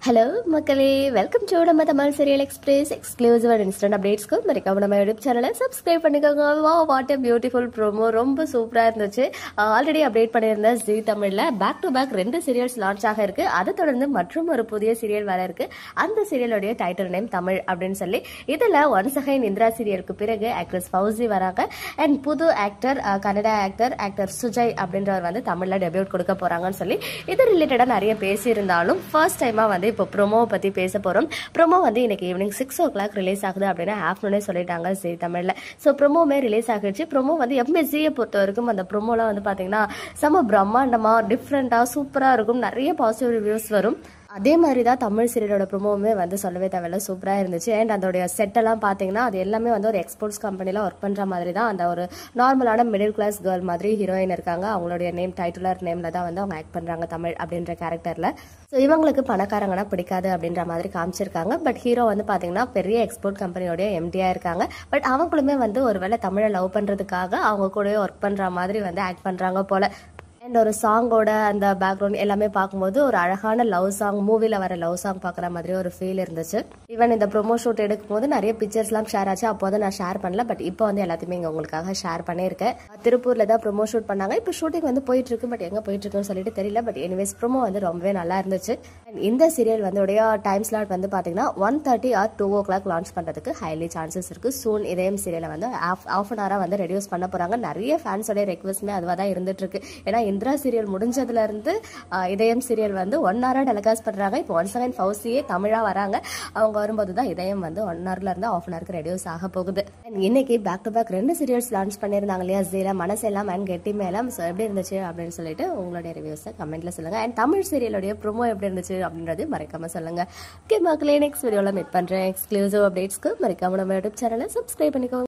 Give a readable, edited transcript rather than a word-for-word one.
Hello மக்களே, welcome to நம்ம Tamil serial express exclusive and instant அப்டேட்ஸ்க்கு மறக்காம நம்ம யூடியூப் சேனலை சப்ஸ்கிரைப் பண்ணிக்கோங்க. வா, வாட் எ பியூட்டிஃபுல் ப்ரோமோ, ரொம்ப சூப்பராக இருந்துச்சு. ஆல்ரெடி அப்டேட் பண்ணியிருந்த ஜீ தமிழில் back to back 2 serials launch ஆக இருக்கு. அதை தொடர்ந்து மற்றும் ஒரு புதிய சீரியல் வர இருக்கு. அந்த சீரியலுடைய டைட்டில் நேம் தமிழ் அப்படின்னு சொல்லி, இதில் ஒன்ஸ் அகைன் இந்திரா சீரியலுக்கு பிறகு ஆக்ட்ரஸ் ஃபௌசி வராங்க. அண்ட் புது ஆக்டர், கன்னடா ஆக்டர் சுஜய் அப்படின்றவர் வந்து தமிழில் டெபியூட் கொடுக்க போறாங்கன்னு சொல்லி இது ரிலேட்டடாக நிறைய பேசியிருந்தாலும் ஃபர்ஸ்ட் டைமாக வந்து இப்போ ப்ரோமோவை பற்றி பேச போகிறோம். ப்ரோமோ வந்து இன்னைக்கு ஈவினிங் 6 o'clock ரிலீஸ் ஆகுது அப்படின்னு ஆஃப்டர்நூனே சொல்லிட்டாங்க ஜீ தமிழில். ஸோ ப்ரோமோவுமே ரிலீஸ் ஆகிடுச்சு. ப்ரோமோ வந்து எப்பவுமே ஜீயை பொறுத்த வரைக்கும் அந்த ப்ரோமோலாம் வந்து பார்த்தீங்கன்னா செம்ம பிரம்மாண்டமாக டிஃப்ரெண்ட்டாக சூப்பராக இருக்கும். நிறைய பாசிட்டிவ் ரிவ்யூஸ் வரும். அதே மாதிரி தான் தமிழ் சீரியலோட ப்ரோமோவுமே வந்து சொல்லவே தேவையில்ல, சூப்பராக இருந்துச்சு. அண்ட் அதோடைய செட்டெல்லாம் பார்த்தீங்கன்னா அது எல்லாமே வந்து ஒரு எக்ஸ்போர்ட்ஸ் கம்பெனியில் ஒர்க் பண்ணுற மாதிரி தான். அந்த ஒரு நார்மலான மிடில் கிளாஸ் கேர்ள் மாதிரி ஹீரோயின் இருக்காங்க. அவங்களுடைய நேம் டைட்டிலர் நேமில் தான் வந்து அவங்க ஆக்ட் பண்ணுறாங்க தமிழ் அப்படின்ற கேரக்டரில். ஸோ இவங்களுக்கு பணக்காரங்கன்னா பிடிக்காது அப்படின்ற மாதிரி காமிச்சிருக்காங்க. பட் ஹீரோ வந்து பார்த்தீங்கன்னா பெரிய எக்ஸ்போர்ட் கம்பெனியோடைய எம்டியாக இருக்காங்க. பட் அவங்களுமே வந்து ஒருவேளை தமிழை லவ் பண்ணுறதுக்காக அவங்க கூடவே ஒர்க் பண்ணுற மாதிரி வந்து ஆக்ட் பண்ணுறாங்க போல. அண்ட் ஒரு சாங்கோட அந்த பேக்ரவுண்ட் எல்லாமே பார்க்கும்போது ஒரு அழகான லவ் சாங், மூவியில் வர லவ் சாங் பார்க்குற மாதிரி ஒரு ஃபீல் இருந்துச்சு. ஈவன் இந்த ப்ரோமோ ஷூட் எடுக்கும் போது நிறைய பிக்சர்ஸ்லாம் ஷேர் ஆச்சு. அப்போது நான் ஷேர் பண்ணல, பட் இப்போ வந்து எல்லாத்தையுமே இங்கே உங்களுக்காக ஷேர் பண்ணியிருக்கேன். திருப்பூரில் தான் ப்ரோமோ ஷூட் பண்ணாங்க. இப்போ ஷூட்டிங் வந்து போயிட்டு இருக்கு, பட் எங்கே போயிட்டு இருக்குன்னு சொல்லிட்டு தெரியல. பட் எனிவேஸ் ப்ரோமோ வந்து ரொம்பவே நல்லா இருந்துச்சு. அண்ட் இந்த சீரியல் வந்து உடைய டைம் ஸ்லாட் வந்து பார்த்தீங்கன்னா 1:30 or 2 o'clock லான்ச் பண்ணுறதுக்கு ஹைலி சான்சஸ் இருக்கு. சூன் இதயம் சீரியலை வந்து ஆஃப் அன் ஹவராக வந்து ரெடியூஸ் பண்ண போகிறாங்க. நிறைய ஃபேன்ஸோடைய ரெக்வஸ்ட்மே அதுவாக தான் இருந்துட்டு இருக்கு. ஏன்னா இந்திரா சீரியல் முடிஞ்சதுல இருந்து இதயம் சீரியல் வந்து 1 hour டெலிகாஸ்ட் பண்றாங்க. இப்போ ஒன்ஸ் அகைன் ஃபௌசியே தமிழா வராங்க. அவங்க வரும்போது தான் இதயம் வந்து 1 hourல இருந்து 1/2 hourக்கு ரெடியூஸ் ஆக போகுது. இன்னைக்கு back to back 2 serials launch பண்ணியிருந்தாங்க இல்லையா, ஜீல மனசெல்லாம் அண்ட் கெட்டி மேலம். ஸோ எப்படி இருந்துச்சு அப்படின்னு சொல்லிட்டு உங்களுடைய ரிவ்யூஸை கமெண்ட்ல சொல்லுங்க. அண்ட் தமிழ் சீரியலுடைய ப்ரோமோ எப்படி இருந்துச்சு அப்படின்றது மறக்காம சொல்லுங்க. ஓகே மக்களே, நெக்ஸ்ட் வீடியோல மீட் பண்றேன். எக்ஸ்க்ளூசிவ் அப்டேட்ஸ்க்கு மறக்காம நம்ம யூடியூப் சேனலை சப்ஸ்கிரைப் பண்ணிக்கோங்க.